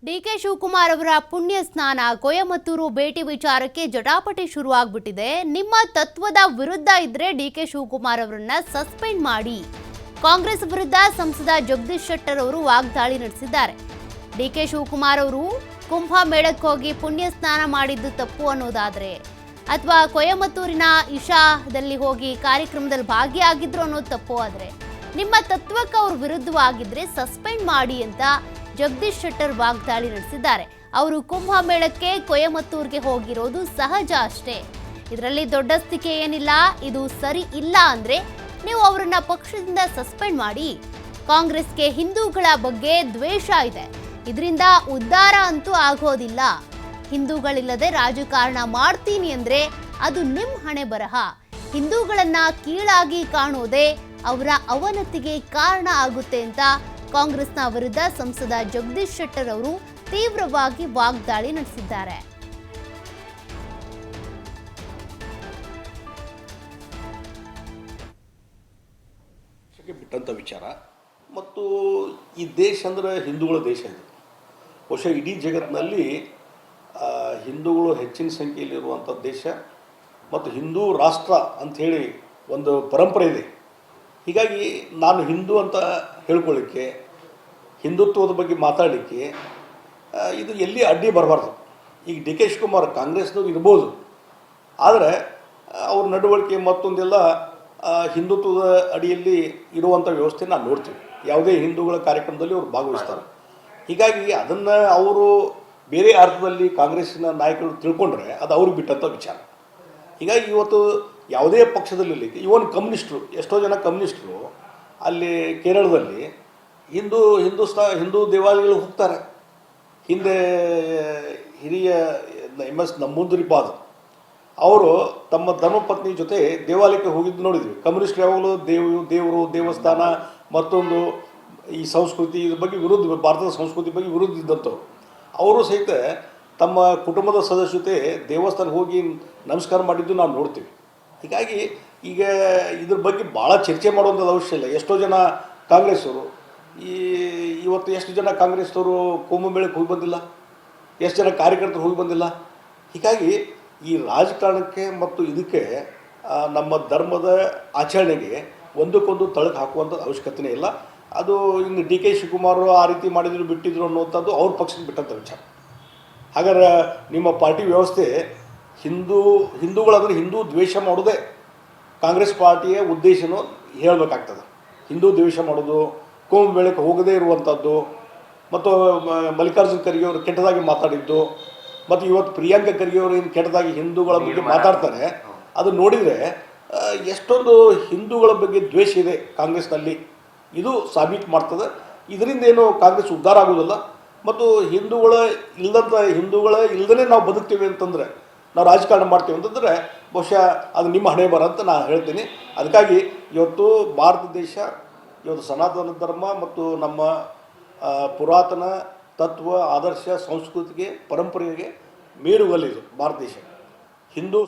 DK Shivakumar ಅವರ ಪುಣ್ಯ ಸ್ನಾನ ಕೊಯಮತ್ತೂರು ಭೇಟಿ ವಿಚಾರಕ್ಕೆ ಜಟಾಪಟಿ ಶುರುವಾಗ್ಬಿಟ್ಟಿದೆ. ನಿಮ್ಮ ತತ್ವದ ವಿರುದ್ಧ ಇದ್ರೆ ಡಿಕೆ ಶಿವಕುಮಾರ್ ಅವರನ್ನ ಸಸ್ಪೆಂಡ್ ಮಾಡಿ. ಕಾಂಗ್ರೆಸ್ ವಿರುದ್ಧ ಸಂಸದ ಜಗದೀಶ್ ಶೆಟ್ಟರ್ ಅವರು ವಾಗ್ದಾಳಿ ನಡೆಸಿದ್ದಾರೆ. ಡಿಕೆ ಶಿವಕುಮಾರ್ ಅವರು ಕುಂಭಮೇಳಕ್ಕೆ ಹೋಗಿ ಪುಣ್ಯ ಸ್ನಾನ ಮಾಡಿದ್ದು ತಪ್ಪು ಅನ್ನೋದಾದ್ರೆ ಅಥವಾ ಕೊಯಮತ್ತೂರಿನ ಇಶಾದಲ್ಲಿ ಹೋಗಿ ಕಾರ್ಯಕ್ರಮದಲ್ಲಿ ಭಾಗಿಯಾಗಿದ್ರು ಅನ್ನೋದು ತಪ್ಪು ಆದ್ರೆ ನಿಮ್ಮ ತತ್ವಕ್ಕೆ ಅವ್ರ ವಿರುದ್ಧವಾಗಿದ್ರೆ ಸಸ್ಪೆಂಡ್ ಮಾಡಿ ಅಂತ ಜಗದೀಶ್ ಶೆಟ್ಟರ್ ವಾಗ್ದಾಳಿ ನಡೆಸಿದ್ದಾರೆ. ಅವರು ಕುಂಭಮೇಳಕ್ಕೆ ಕೊಯಮತ್ತೂರಿಗೆ ಹೋಗಿರೋದು ಸಹಜ ಅಷ್ಟೇ, ಇದರಲ್ಲಿ ದೊಡ್ಡಸ್ತಿಕೆ ಏನಿಲ್ಲ. ಇದು ಸರಿ ಇಲ್ಲ ಅಂದ್ರೆ ನೀವು ಅವರನ್ನ ಪಕ್ಷದಿಂದ ಸಸ್ಪೆಂಡ್ ಮಾಡಿ. ಕಾಂಗ್ರೆಸ್ಗೆ ಹಿಂದೂಗಳ ಬಗ್ಗೆ ದ್ವೇಷ ಇದೆ, ಇದರಿಂದ ಉದ್ಧಾರ ಅಂತೂ ಆಗೋದಿಲ್ಲ. ಹಿಂದೂಗಳಿಲ್ಲದೆ ರಾಜಕಾರಣ ಮಾಡ್ತೀನಿ ಅಂದ್ರೆ ಅದು ನಿಮ್ ಹಣೆ ಬರಹ. ಹಿಂದೂಗಳನ್ನ ಕೀಳಾಗಿ ಕಾಣೋದೇ ಅವರ ಅವನತಿಗೆ ಕಾರಣ ಆಗುತ್ತೆ ಅಂತ ಕಾಂಗ್ರೆಸ್ನ ವಿರುದ್ಧ ಸಂಸದ ಜಗದೀಶ್ ಶೆಟ್ಟರ್ ಅವರು ತೀವ್ರವಾಗಿ ವಾಗ್ದಾಳಿ ನಡೆಸಿದ್ದಾರೆ. ಬಿಟ್ಟಂಥ ವಿಚಾರ ಮತ್ತು ಈ ದೇಶ ಅಂದರೆ ಹಿಂದೂಗಳ ದೇಶ ಇದು. ಬಹುಶಃ ಇಡೀ ಜಗತ್ತಿನಲ್ಲಿ ಹಿಂದೂಗಳು ಹೆಚ್ಚಿನ ಸಂಖ್ಯೆಯಲ್ಲಿರುವಂಥ ದೇಶ ಮತ್ತು ಹಿಂದೂ ರಾಷ್ಟ್ರ ಅಂಥೇಳಿ ಒಂದು ಪರಂಪರೆ ಇದೆ. ಹೀಗಾಗಿ ನಾನು ಹಿಂದೂ ಅಂತ ಹೇಳ್ಕೊಳ್ಳಿಕ್ಕೆ, ಹಿಂದುತ್ವದ ಬಗ್ಗೆ ಮಾತಾಡಲಿಕ್ಕೆ ಇದು ಎಲ್ಲಿ ಅಡ್ಡಿ ಬರಬಾರ್ದು. ಈಗ ಡಿ ಕೆ ಶಿವಕುಮಾರ್ ಕಾಂಗ್ರೆಸ್ನವ್ರು ಇರ್ಬೋದು, ಆದರೆ ಅವ್ರ ನಡವಳಿಕೆ ಮತ್ತೊಂದೆಲ್ಲ ಹಿಂದುತ್ವದ ಅಡಿಯಲ್ಲಿ ಇರುವಂಥ ವ್ಯವಸ್ಥೆ ನಾನು ನೋಡ್ತೀವಿ. ಯಾವುದೇ ಹಿಂದೂಗಳ ಕಾರ್ಯಕ್ರಮದಲ್ಲಿ ಅವರು ಭಾಗವಹಿಸ್ತಾರೆ. ಹೀಗಾಗಿ ಅದನ್ನು ಅವರು ಬೇರೆ ಅರ್ಥದಲ್ಲಿ ಕಾಂಗ್ರೆಸ್ಸಿನ ನಾಯಕರು ತಿಳ್ಕೊಂಡ್ರೆ ಅದು ಅವ್ರಿಗೆ ಬಿಟ್ಟಂಥ ವಿಚಾರ. ಹೀಗಾಗಿ ಇವತ್ತು ಯಾವುದೇ ಪಕ್ಷದಲ್ಲಿ ಇವನ್ ಕಮ್ಯುನಿಸ್ಟ್ರು, ಎಷ್ಟೋ ಜನ ಕಮ್ಯುನಿಸ್ಟ್ರು ಅಲ್ಲಿ ಕೇರಳದಲ್ಲಿ ಹಿಂದೂ ದೇವಾಲಯಗಳಿಗೆ ಹೋಗ್ತಾರೆ. ಹಿಂದೆ ಹಿರಿಯ MS ನಂಬೂದಿರಿಪಾದ್ ಅವರು ತಮ್ಮ ಧರ್ಮಪತ್ನಿ ಜೊತೆ ದೇವಾಲಯಕ್ಕೆ ಹೋಗಿದ್ದು ನೋಡಿದ್ವಿ. ಕಮ್ಯುನಿಸ್ಟ್ ಯಾವಾಗಲೂ ದೇವರು ದೇವಸ್ಥಾನ ಮತ್ತೊಂದು ಈ ಸಂಸ್ಕೃತಿ ಇದ್ರ ಬಗ್ಗೆ ವಿರುದ್ಧ, ಭಾರತದ ಸಂಸ್ಕೃತಿ ಬಗ್ಗೆ ವಿರುದ್ಧ ಇದ್ದಂಥವ್ರು. ಅವರು ಸಹಿತ ತಮ್ಮ ಕುಟುಂಬದ ಸದಸ್ಯ ಜೊತೆ ದೇವಸ್ಥಾನಕ್ಕೆ ಹೋಗಿ ನಮಸ್ಕಾರ ಮಾಡಿದ್ದು ನಾವು ನೋಡ್ತೀವಿ. ಹೀಗಾಗಿ ಈಗ ಇದ್ರ ಬಗ್ಗೆ ಭಾಳ ಚರ್ಚೆ ಮಾಡುವಂಥದ್ದು ಅವಶ್ಯ ಇಲ್ಲ. ಎಷ್ಟೋ ಜನ ಕಾಂಗ್ರೆಸ್ಸವರು ಇವತ್ತು ಎಷ್ಟು ಜನ ಕಾಂಗ್ರೆಸ್ನವರು ಕುಂಭಮೇಳಕ್ಕೆ ಹೋಗಿ ಬಂದಿಲ್ಲ, ಎಷ್ಟು ಜನ ಕಾರ್ಯಕರ್ತರು ಹೋಗಿ ಬಂದಿಲ್ಲ. ಹೀಗಾಗಿ ಈ ರಾಜಕಾರಣಕ್ಕೆ ಮತ್ತು ಇದಕ್ಕೆ ನಮ್ಮ ಧರ್ಮದ ಆಚರಣೆಗೆ ಒಂದಕ್ಕೊಂದು ತಳಕು ಹಾಕುವಂಥದ್ದು ಅವಶ್ಯಕತೆಯೇ ಇಲ್ಲ. ಅದು ಇನ್ನು ಡಿ ಕೆ ಶಿವಕುಮಾರ್ ಆ ರೀತಿ ಮಾಡಿದ್ರು ಬಿಟ್ಟಿದ್ರು ಅನ್ನುವಂಥದ್ದು ಅವ್ರ ಪಕ್ಷಕ್ಕೆ ಬಿಟ್ಟಂಥ ವಿಚಾರ. ಹಾಗಾದ್ರೆ ನಿಮ್ಮ ಪಾರ್ಟಿ ವ್ಯವಸ್ಥೆ ಹಿಂದೂಗಳಂದ್ರೆ ಹಿಂದೂ ದ್ವೇಷ ಮಾಡೋದೇ ಕಾಂಗ್ರೆಸ್ ಪಾರ್ಟಿಯ ಉದ್ದೇಶನೂ ಹೇಳಬೇಕಾಗ್ತದೆ. ಹಿಂದೂ ದ್ವೇಷ ಮಾಡೋದು, ಕುಂಭಮೇಳಕ್ಕೆ ಹೋಗದೇ ಇರುವಂಥದ್ದು, ಮತ್ತು ಮಲ್ಲಿಕಾರ್ಜುನ ಖರ್ಗೆ ಅವರು ಕೆಟ್ಟದಾಗಿ ಮಾತಾಡಿದ್ದು, ಮತ್ತು ಇವತ್ತು ಪ್ರಿಯಾಂಕಾ ಖರ್ಗೆ ಅವರು ಏನು ಕೆಟ್ಟದಾಗಿ ಹಿಂದೂಗಳ ಬಗ್ಗೆ ಮಾತಾಡ್ತಾರೆ, ಅದು ನೋಡಿದರೆ ಎಷ್ಟೊಂದು ಹಿಂದೂಗಳ ಬಗ್ಗೆ ದ್ವೇಷ ಇದೆ ಕಾಂಗ್ರೆಸ್ನಲ್ಲಿ, ಇದು ಸಾಬೀತು ಮಾಡ್ತದೆ. ಇದರಿಂದ ಏನು ಕಾಂಗ್ರೆಸ್ ಉದ್ಧಾರ ಆಗೋದಿಲ್ಲ. ಮತ್ತು ಹಿಂದೂಗಳ ಇಲ್ಲದೇ ನಾವು ಬದುಕ್ತೀವಿ ಅಂತಂದರೆ, ನಾವು ರಾಜಕಾರಣ ಮಾಡ್ತೀವಿ ಅಂತಂದರೆ ಬಹುಶಃ ಅದು ನಿಮ್ಮ ಹಣೆ ಬರ ಅಂತ ನಾನು ಹೇಳ್ತೀನಿ. ಅದಕ್ಕಾಗಿ ಇವತ್ತು ಭಾರತ ದೇಶ ಇವತ್ತು ಸನಾತನ ಧರ್ಮ ಮತ್ತು ನಮ್ಮ ಪುರಾತನ ತತ್ವ, ಆದರ್ಶ, ಸಂಸ್ಕೃತಿಗೆ, ಪರಂಪರೆಗೆ ಮೇಲುಗಲ್ಲಿದೆ ಭಾರತ ದೇಶ. ಹಿಂದೂ